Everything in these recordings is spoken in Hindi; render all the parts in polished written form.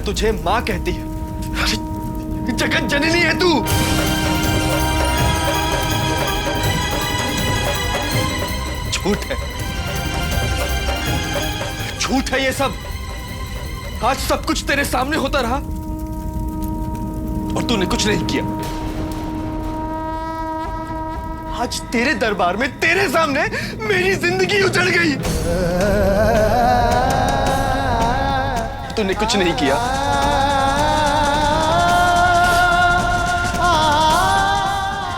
तुझे माँ कहती है। जगत जननी है तू। झूठ है, झूठ है ये सब। आज सब कुछ तेरे सामने होता रहा और तूने कुछ नहीं किया। आज तेरे दरबार में, तेरे सामने मेरी जिंदगी उजड़ गई। तूने कुछ नहीं किया।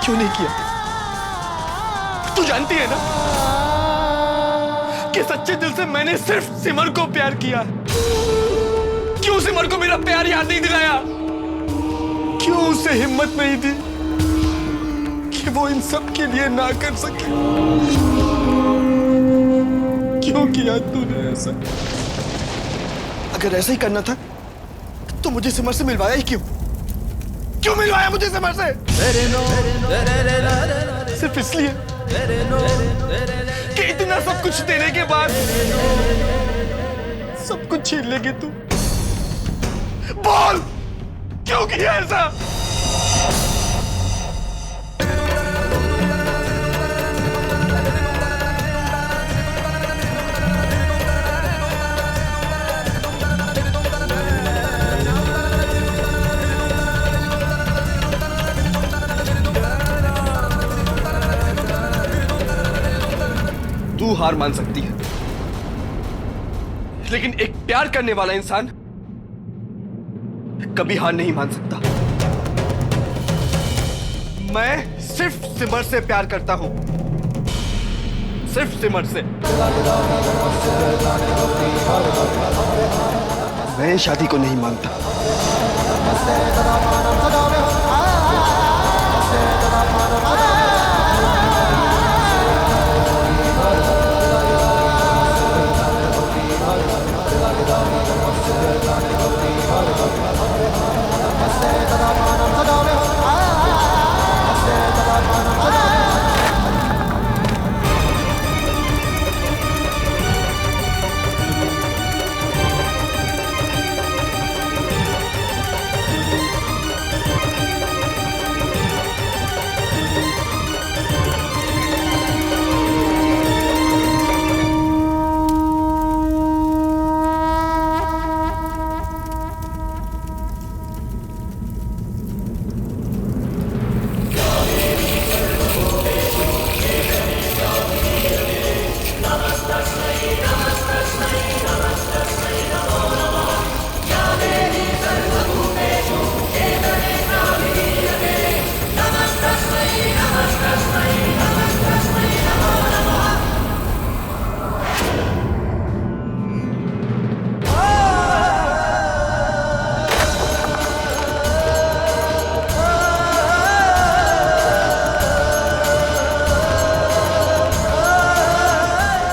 क्यों नहीं किया? तू जानती है ना कि सच्चे दिल से मैंने सिर्फ सिमर को प्यार किया। क्यों सिमर को मेरा प्यार याद नहीं दिलाया? क्यों उसे हिम्मत नहीं दी कि वो इन सब के लिए ना कर सके? क्यों किया तूने ऐसा? अगर ऐसा ही करना था तो मुझे सिमर से मिलवाया ही क्यों? क्यों मिलवाया मुझे सिमर से? सिर्फ इसलिए कि इतना सब कुछ देने के बाद सब कुछ छीन लेगी तू। बोल, क्यों किया ऐसा? तू हार मान सकती है, लेकिन एक प्यार करने वाला इंसान कभी हार नहीं मान सकता। मैं सिर्फ सिमर से प्यार करता हूं, सिर्फ सिमर से। मैं शादी को नहीं मानता।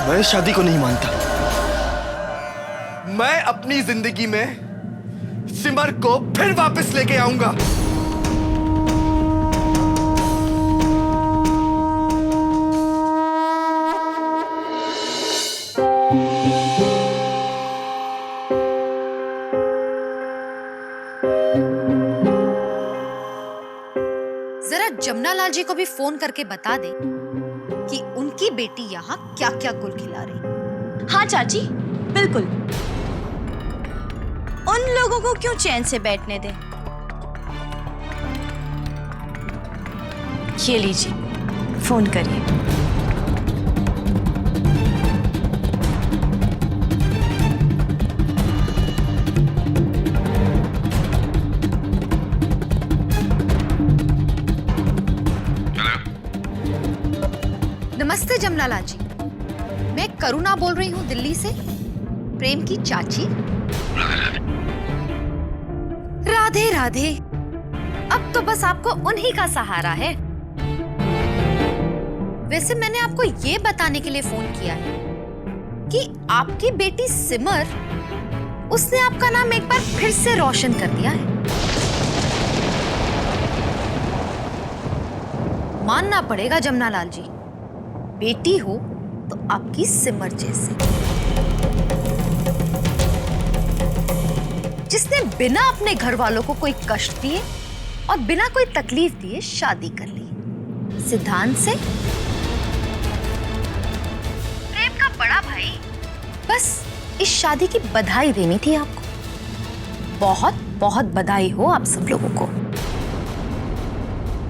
मैं शादी को नहीं मानता। मैं अपनी जिंदगी में सिमर को फिर वापस लेके आऊंगा। जरा जमुना लाल जी को भी फोन करके बता दे कि उनकी बेटी यहाँ क्या क्या गुल खिला रही। हाँ चाची, बिल्कुल। उन लोगों को क्यों चैन से बैठने दें। ये लीजिए, फोन करिए। नमस्ते जमुना लाल जी, मैं करुणा बोल रही हूँ दिल्ली से, प्रेम की चाची। राधे राधे। अब तो बस आपको उन्हीं का सहारा है। वैसे मैंने आपको ये बताने के लिए फोन किया है कि आपकी बेटी सिमर, उसने आपका नाम एक बार फिर से रोशन कर दिया है। मानना पड़ेगा जमुना लाल जी, बेटी हो तो आपकी सिमर जैसे। जिसने बिना अपने घर वालों को कोई कष्ट दिए और बिना कोई तकलीफ दिए शादी कर ली सिद्धांत से। प्रेम का बड़ा भाई। बस इस शादी की बधाई देनी थी आपको। बहुत बहुत बधाई हो आप सब लोगों को।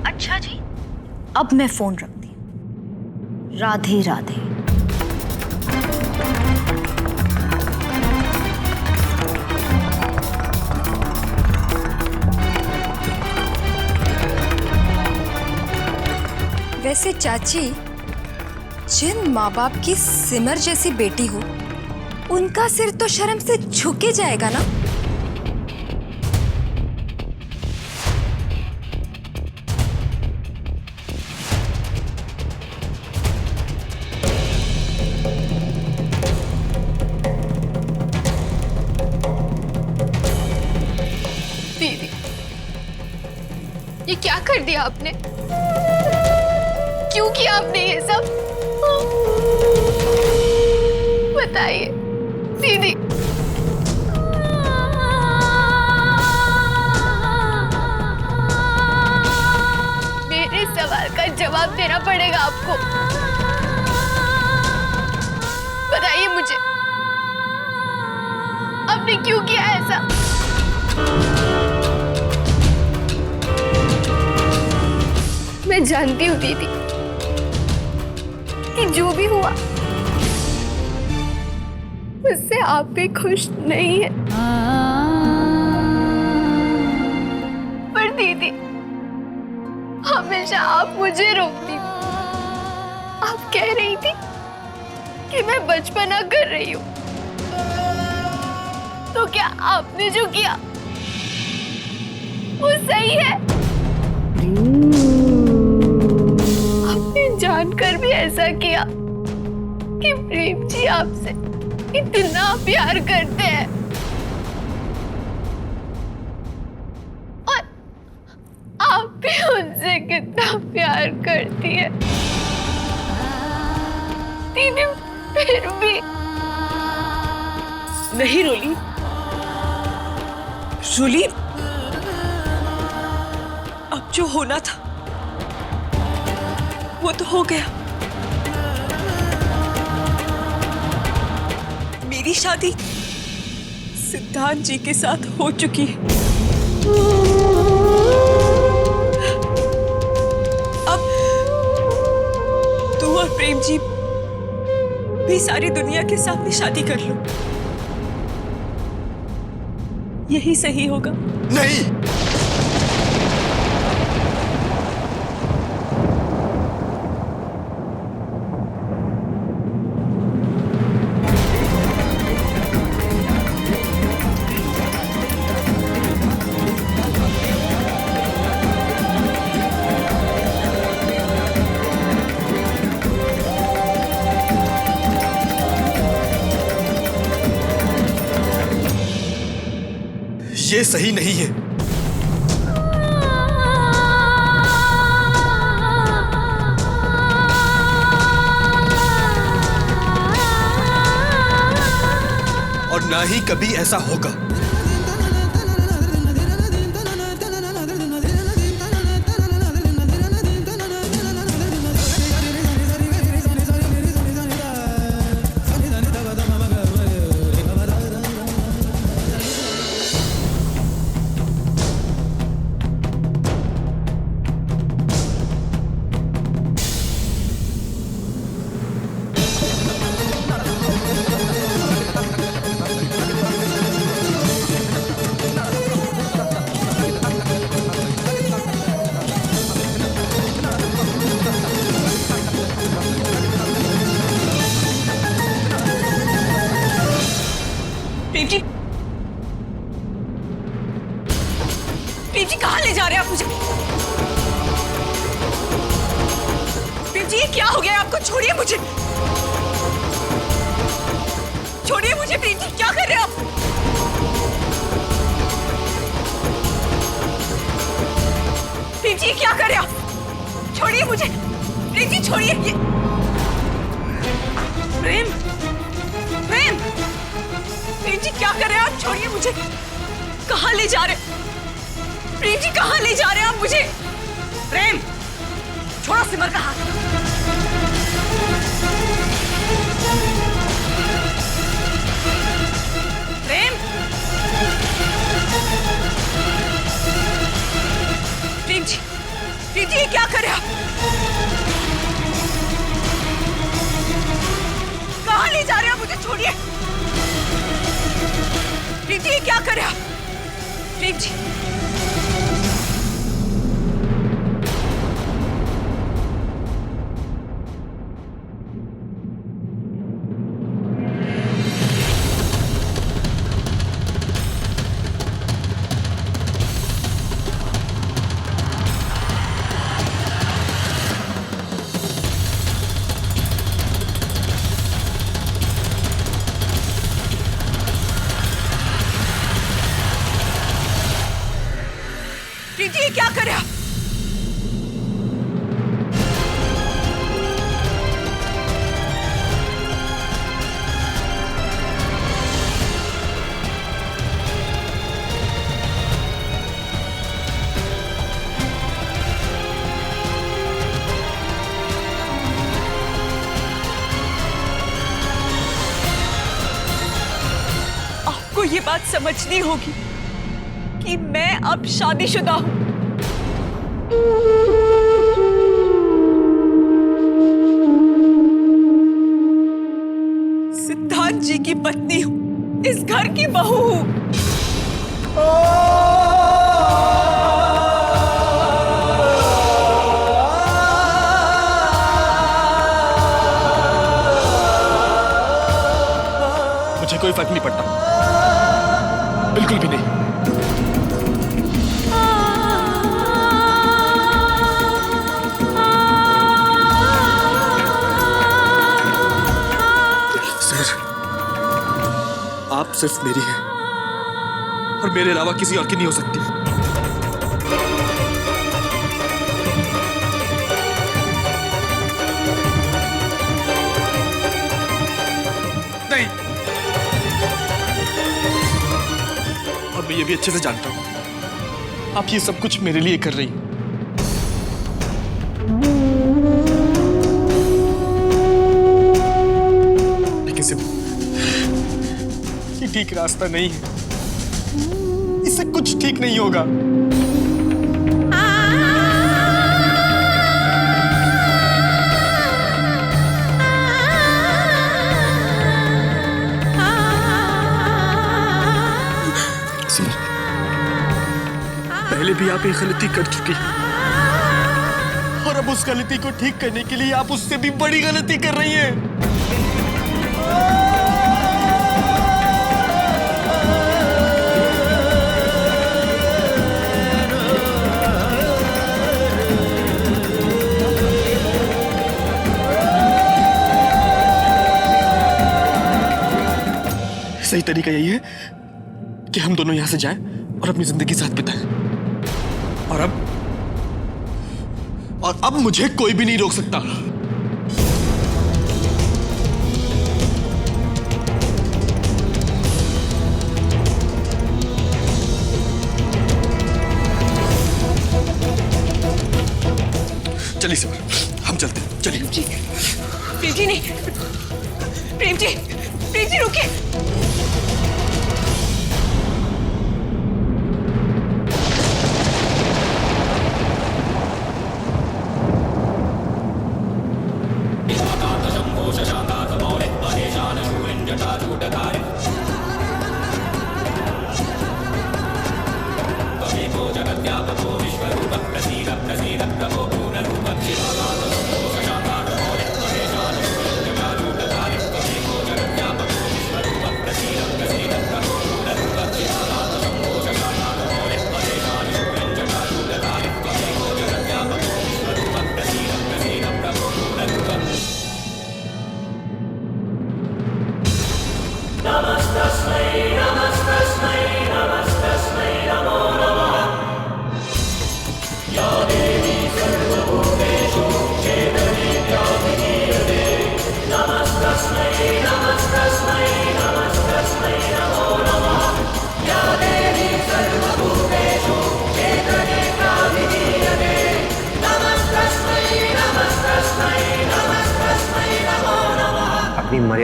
अच्छा जी, अब मैं फोन रखती हूं। राधे राधे। वैसे चाची, जिन माँ बाप की सिमर जैसी बेटी हो, उनका सिर तो शर्म से झुक ही जाएगा ना। दीदी, ये क्या कर दिया आपने? क्यों किया आपने ये सब? बताइए दीदी। मेरे सवाल का जवाब देना पड़ेगा आपको। बताइए मुझे, आपने क्यों किया ऐसा? मैं जानती हूँ दीदी कि जो भी हुआ उससे आप भी खुश नहीं है। पर दीदी, हमेशा आप मुझे रोकती। आप कह रही थी कि मैं बचपना कर रही हूँ। तो क्या आपने जो किया वो सही है? आपने जानकर भी ऐसा किया कि प्रेम जी आपसे इतना प्यार करते हैं और आप भी उनसे कितना प्यार करती है। दीदी, फिर भी नहीं रोली, रोली, अब जो होना था वो तो हो गया। मेरी शादी सिद्धांत जी के साथ हो चुकी है। अब तू और प्रेम जी भी सारी दुनिया के सामने शादी कर लो। यही सही होगा। नहीं, ये सही नहीं है। और ना ही कभी ऐसा होगा। प्रेम जी, प्रेम जी कहाँ ले जा रहे हैं आप मुझे? प्रेम जी, ये क्या हो गया आपको? छोड़िए मुझे, छोड़िए मुझे। प्रेम जी, क्या कर रहे हैं आप? प्रेम जी, क्या कर रहे हैं आप? छोड़िए मुझे। प्रेम जी, छोड़िए। प्रेम, प्रेम, प्रेम जी क्या कर रहे हैं आप? छोड़िए मुझे, कहाँ ले जा रहे? प्रेम जी कहाँ ले जा रहे हैं आप मुझे? प्रेम, छोड़ो सिमर का हाथ। प्रेम, प्रेम जी, ये क्या कर रहे हैं आप? कहाँ ले जा रहे हैं आप? मुझे छोड़िए। प्रेम जी, ये क्या कर रहे हैं आप? प्रेम जी, ये क्या कर रहे हैं आप? आपको ये बात समझनी होगी कि मैं अब शादीशुदा हूं। सिद्धांत जी की पत्नी हूं, इस घर की बहू हूं। मुझे कोई फर्क नहीं पड़ता, बिल्कुल भी नहीं। आप सिर्फ मेरी हैं और मेरे अलावा किसी और की नहीं हो सकती। नहीं, और मैं ये भी अच्छे से जानता हूं आप ये सब कुछ मेरे लिए कर रही हैं। लेकिन सिर्फ ठीक रास्ता नहीं है, इससे कुछ ठीक नहीं होगा। पहले भी आप एक गलती कर चुकी हैं और अब उस गलती को ठीक करने के लिए आप उससे भी बड़ी गलती कर रही हैं। सही तरीका यही है कि हम दोनों यहां से जाएं और अपनी जिंदगी साथ बिताएं। और अब मुझे कोई भी नहीं रोक सकता। चलिए सिमर, हम चलते हैं। चलिए। प्रेम जी नहीं, प्रेम जी रुकिए।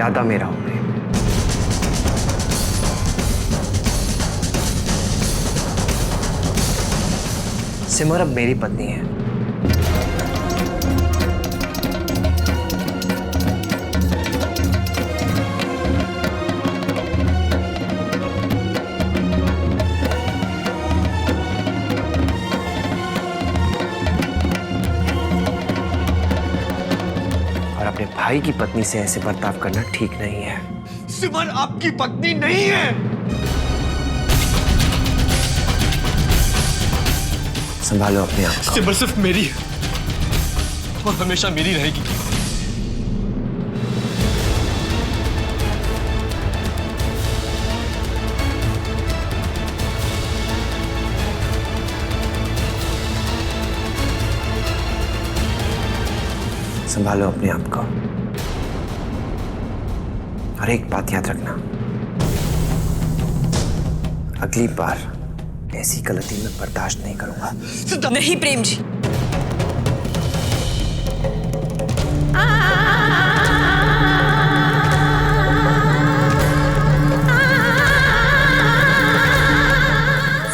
मर्यादा में रहो प्रेम। सिमर अब मेरी पत्नी है। और अपने भाई की पत्नी से ऐसे बर्ताव करना ठीक नहीं है। सिमर आपकी पत्नी नहीं है। संभालो अपने आप को। सिमर सिर्फ मेरी है और हमेशा मेरी रहेगी। संभालो अपने आप को। और एक बात याद रखना, अगली बार ऐसी गलती मैं बर्दाश्त नहीं करूंगा। नहीं प्रेम जी,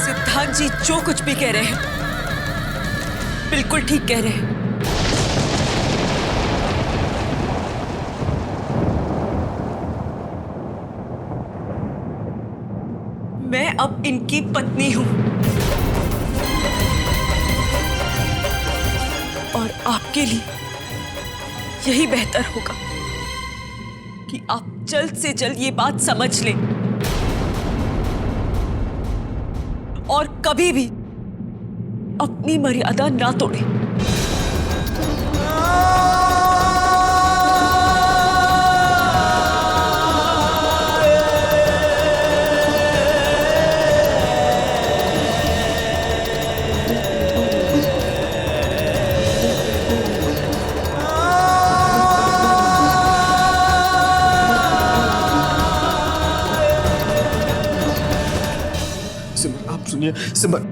सिद्धांत जी जो कुछ भी कह रहे हैं बिल्कुल ठीक कह रहे हैं। मैं अब इनकी पत्नी हूं और आपके लिए यही बेहतर होगा कि आप जल्द से जल्द ये बात समझ लें और कभी भी अपनी मर्यादा ना तोड़ें। सिमर आप सुनिए। सिमर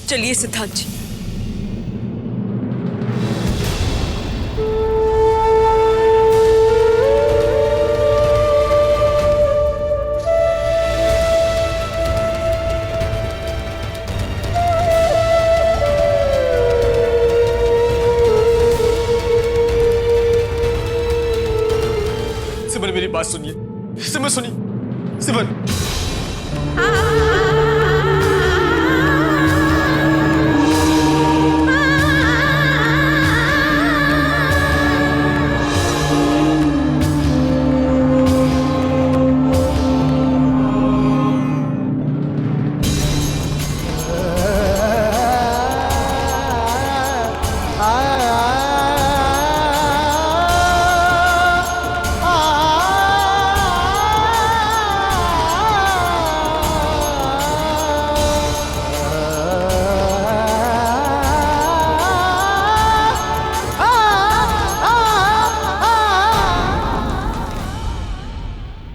चलिए सिद्धांत जी। सिमर मेरी बात सुनिए। सिमर सुनिए। सिमर